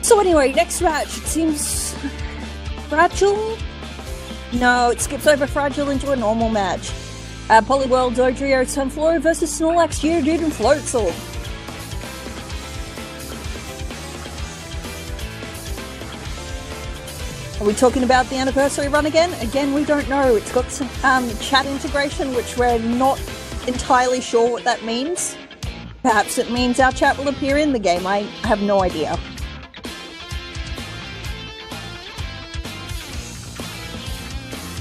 So anyway, next match. It seems fragile? No, it skips over fragile into a normal match. Poliwhirl, Dodrio, Sunflora versus Snorlax, Geodude, and Floatzel. Are we talking about the anniversary run again? Again, we don't know. It's got some chat integration, which we're not entirely sure what that means. Perhaps it means our chat will appear in the game. I have no idea.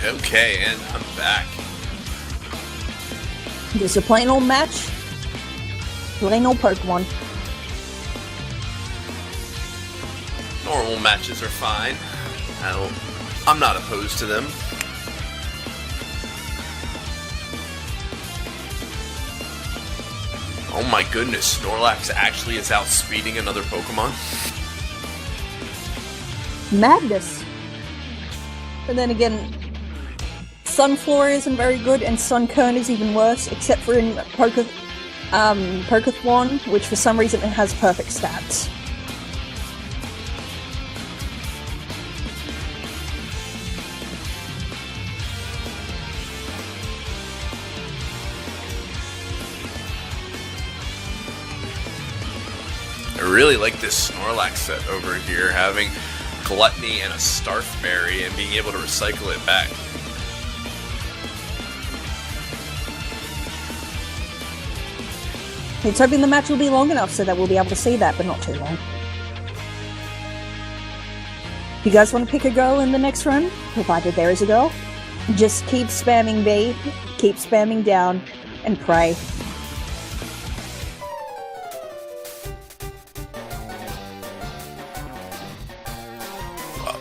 Okay, and I'm back. Just a plain old match. Plain old Pokemon. Normal matches are fine. I'm not opposed to them. Oh my goodness, Snorlax actually is outspeeding another Pokemon? Madness. And then again, Sunflora isn't very good, and Sunkern is even worse, except for in Pokémon, which for some reason it has perfect stats. I really like this Snorlax set over here, having Gluttony and a Starfberry and being able to recycle it back. It's hoping the match will be long enough so that we'll be able to see that, but not too long. You guys want to pick a girl in the next run? Provided there is a girl. Just keep spamming B, keep spamming down, and pray.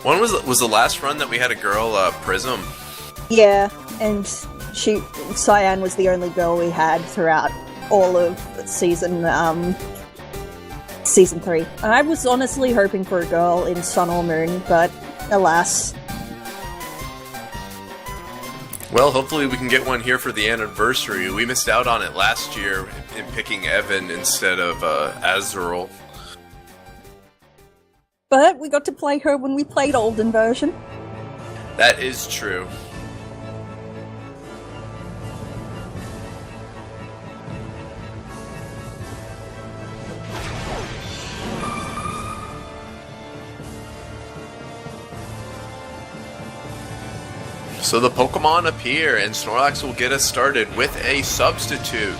When was the last run that we had a girl, Prism? Yeah, and Cyan was the only girl we had throughout all of season 3. I was honestly hoping for a girl in Sun or Moon, but alas. Well, hopefully we can get one here for the anniversary. We missed out on it last year in picking Evan instead of Azurill. But we got to play her when we played Olden version. That is true. So the Pokemon appear, and Snorlax will get us started with a substitute.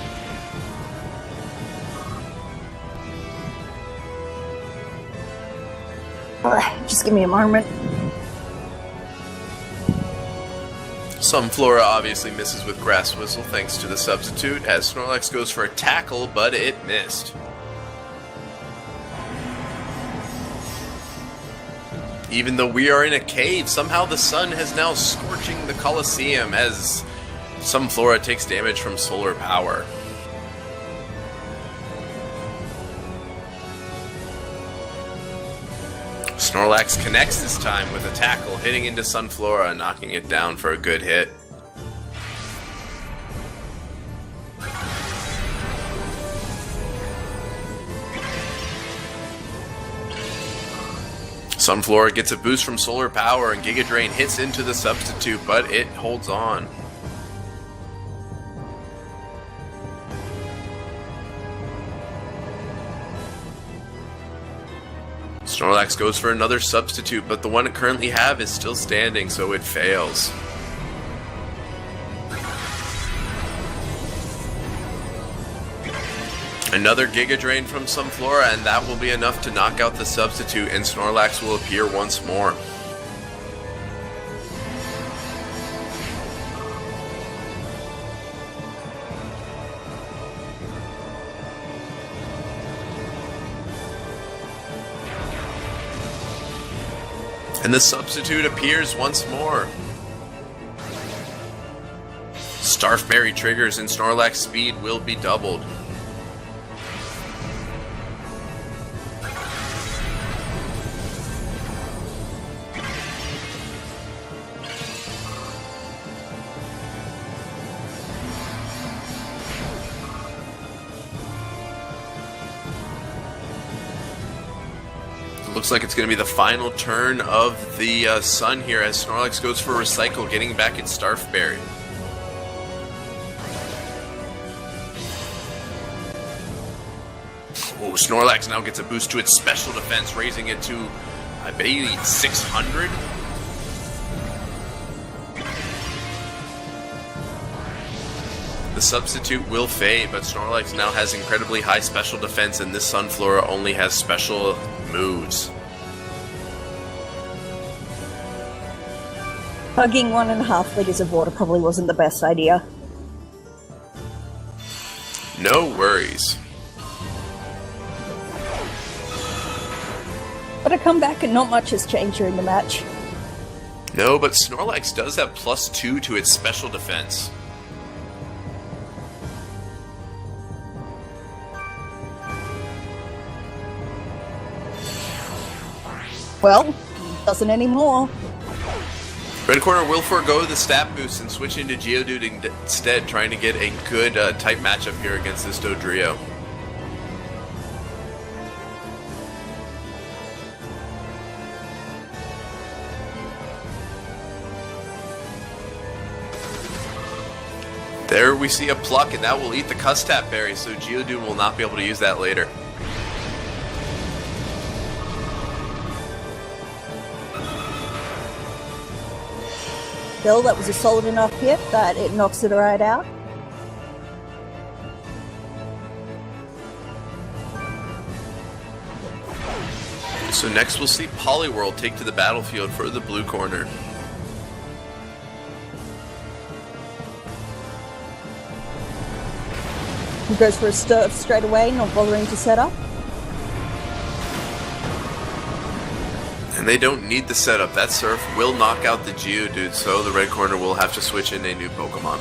Just give me a moment. Sunflora obviously misses with Grass Whistle thanks to the substitute, as Snorlax goes for a tackle, but it missed. Even though we are in a cave, somehow the sun has now scorching the Colosseum as Sunflora takes damage from solar power. Snorlax connects this time with a tackle, hitting into Sunflora, knocking it down for a good hit. Sunflora gets a boost from solar power and Giga Drain hits into the substitute, but it holds on. Snorlax goes for another substitute, but the one it currently have is still standing, so it fails. Another Giga Drain from Sunflora, and that will be enough to knock out the substitute, and Snorlax will appear once more. And the substitute appears once more. Starfberry triggers and Snorlax speed will be doubled. Looks like it's going to be the final turn of the Sun here as Snorlax goes for Recycle, getting back its Starf Berry. Oh, Snorlax now gets a boost to its special defense, raising it to, I believe, 600. The substitute will fade, but Snorlax now has incredibly high special defense, and this Sunflora only has special moves. Hugging 1.5 liters of water probably wasn't the best idea. No worries. But a comeback and not much has changed during the match. No, but Snorlax does have +2 to its special defense. Well, doesn't anymore. Red corner will forego the stat boost and switch into Geodude instead, trying to get a good type matchup here against this Dodrio. There we see a Pluck, and that will eat the Custap Berry, so Geodude will not be able to use that later. Still, that was a solid enough hit that it knocks it right out. So next we'll see Poliwhirl take to the battlefield for the blue corner. He goes for a Surf straight away, not bothering to set up. And they don't need the setup. That Surf will knock out the Geodude, so the red corner will have to switch in a new Pokemon.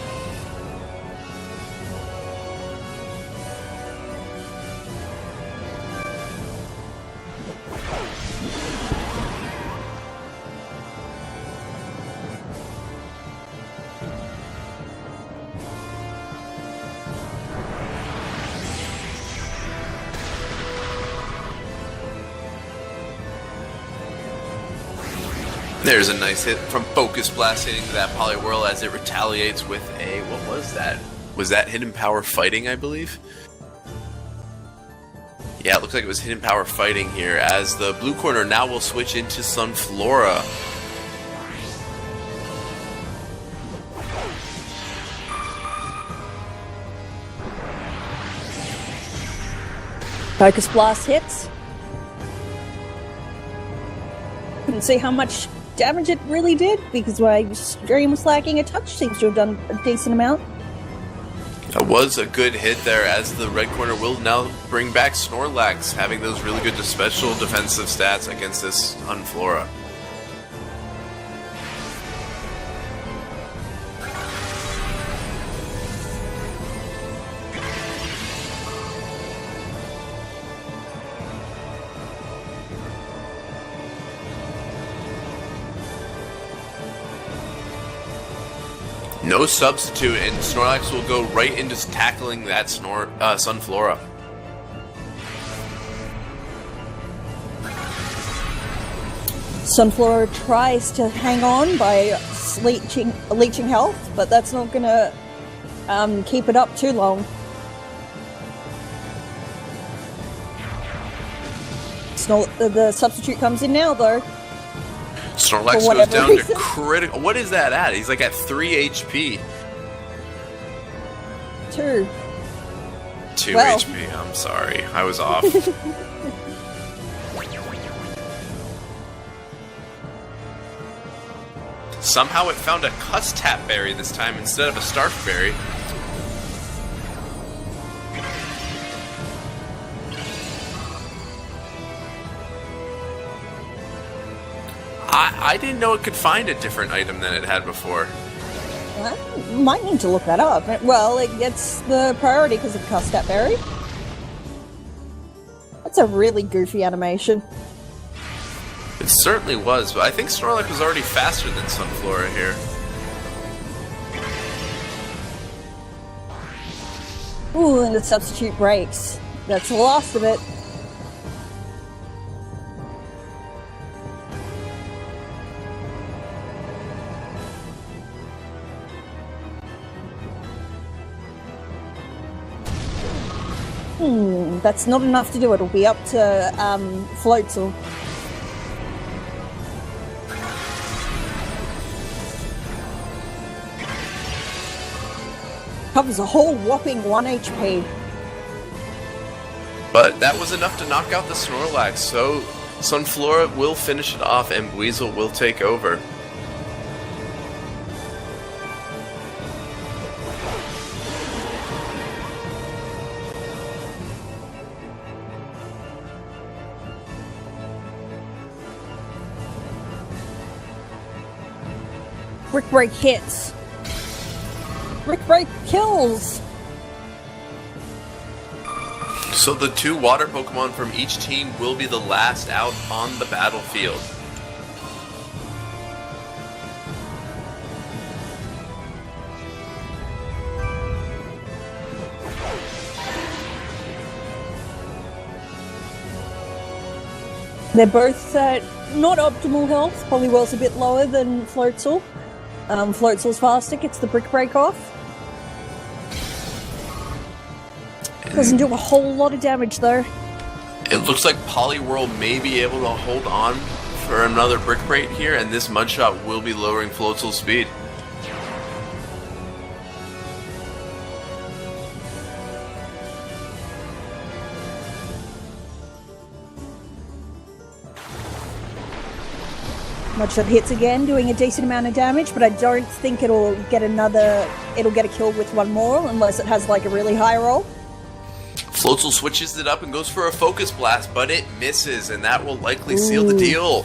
There's a nice hit from Focus Blast hitting that Poliwhirl as it retaliates with a, what was that? Was that Hidden Power Fighting, I believe? Yeah, it looks like it was Hidden Power Fighting here, as the blue corner now will switch into Sunflora. Focus Blast hits. Couldn't see how much damage it really did because my stream was lagging a touch. Seems to have done a decent amount. That was a good hit there, as the red corner will now bring back Snorlax, having those really good special defensive stats against this Sunflora. No substitute, and Snorlax will go right into tackling that Sunflora. Sunflora tries to hang on by leeching health, but that's not going to keep it up too long. The substitute comes in now, though. Snorlax goes down to critical. What is that at? He's like at 3 HP. 2. 2 HP. I'm sorry. I was off. Somehow it found a Custap Berry this time instead of a Starf Berry. I didn't know it could find a different item than it had before. I might need to look that up. Well, it gets the priority because of Custap Berry. That's a really goofy animation. It certainly was, but I think Snorlax was already faster than Sunflora here. Ooh, and the substitute breaks. That's the last of it. That's not enough to do it. It'll be up to Floatzel. Covers a whole whopping 1 HP. But that was enough to knock out the Snorlax, so Sunflora will finish it off and Weasel will take over. Brick Break hits. Brick Break kills. So the 2 water Pokemon from each team will be the last out on the battlefield. They're both not optimal health. Poliwhirl's a bit lower than Floatzel. Floatzel's faster, gets the Brick Break off. Doesn't do a whole lot of damage though. It looks like Poliwhirl may be able to hold on for another Brick Break here, and this Mudshot will be lowering Floatzel's speed. Mudshot hits again, doing a decent amount of damage, but I don't think it'll get a kill with one more, unless it has like a really high roll. Floatzel switches it up and goes for a Focus Blast, but it misses, and that will likely seal the deal.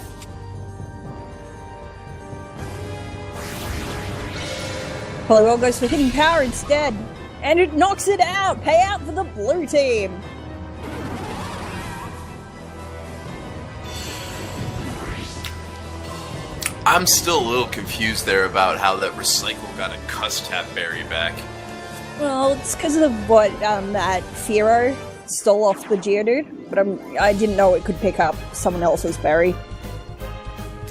Poliwhirl goes for hitting power instead, and it knocks it out! Payout for the blue team! I'm still a little confused there about how that Recycle got a Cuss Tap Berry back. Well, it's because of what that Fearow stole off the Geodude, but I didn't know it could pick up someone else's berry.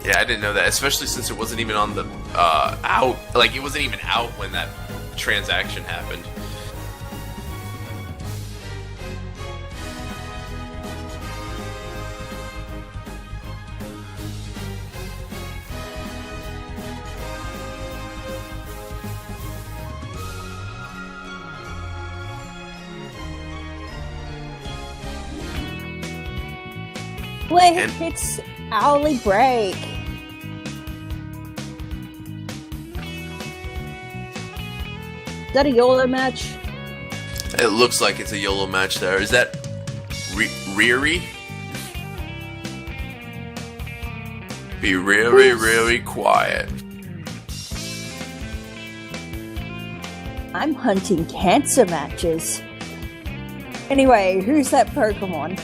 Yeah, I didn't know that, especially since it wasn't even on the out. Like, it wasn't even out when that transaction happened. It's Owly Break. Is that a YOLO match? It looks like it's a YOLO match there. Is that Riri? Be really, really quiet. I'm hunting cancer matches. Anyway, who's that Pokemon?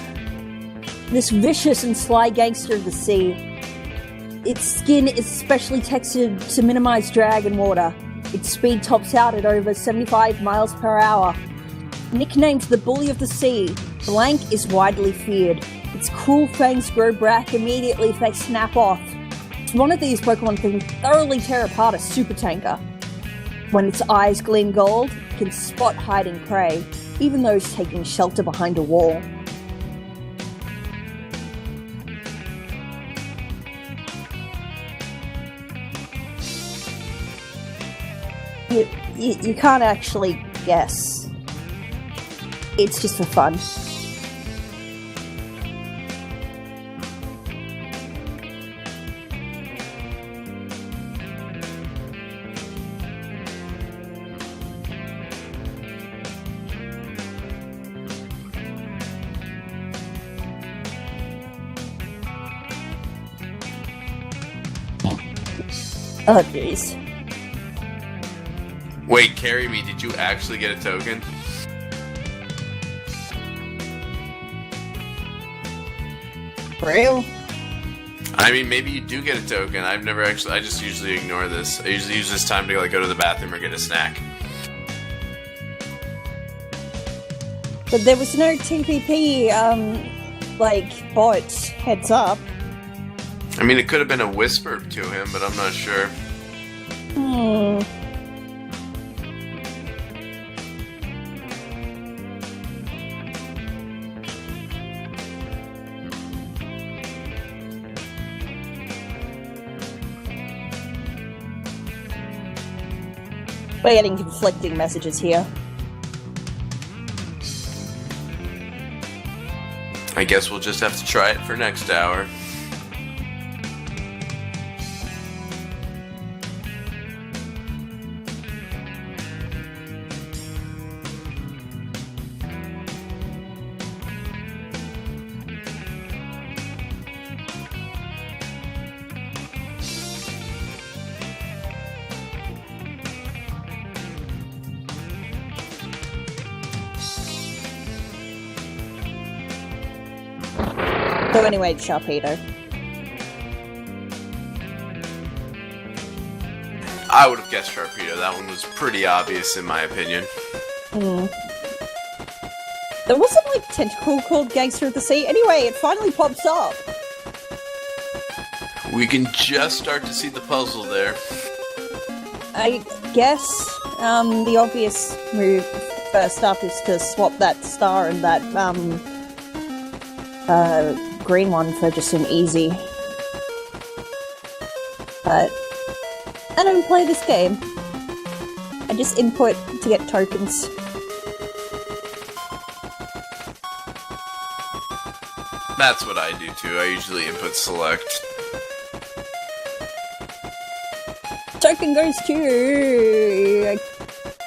This vicious and sly gangster of the sea. Its skin is specially textured to minimize drag and water. Its speed tops out at over 75 miles per hour. Nicknamed the Bully of the Sea, Blank is widely feared. Its cruel fangs grow back immediately if they snap off. One of these Pokemon can thoroughly tear apart a super tanker. When its eyes gleam gold, it can spot hiding prey, even those taking shelter behind a wall. You can't actually guess. It's just for fun. Oh, jeez. Wait, Carry Me, did you actually get a token? Real? I mean, maybe you do get a token. I've never actually... I just usually ignore this. I usually use this time to like go to the bathroom or get a snack. But there was no TPP, bot heads up. I mean, it could have been a whisper to him, but I'm not sure. We're getting conflicting messages here. I guess we'll just have to try it for next hour. So anyway, it's Sharpedo. I would have guessed Sharpedo. That one was pretty obvious in my opinion. There wasn't like tentacle called Gangster of the Sea. Anyway, it finally pops up. We can just start to see the puzzle there. I guess the obvious move first up is to swap that star and that green one for just an easy. But I don't play this game. I just input to get tokens. That's what I do too. I usually input select. Token goes to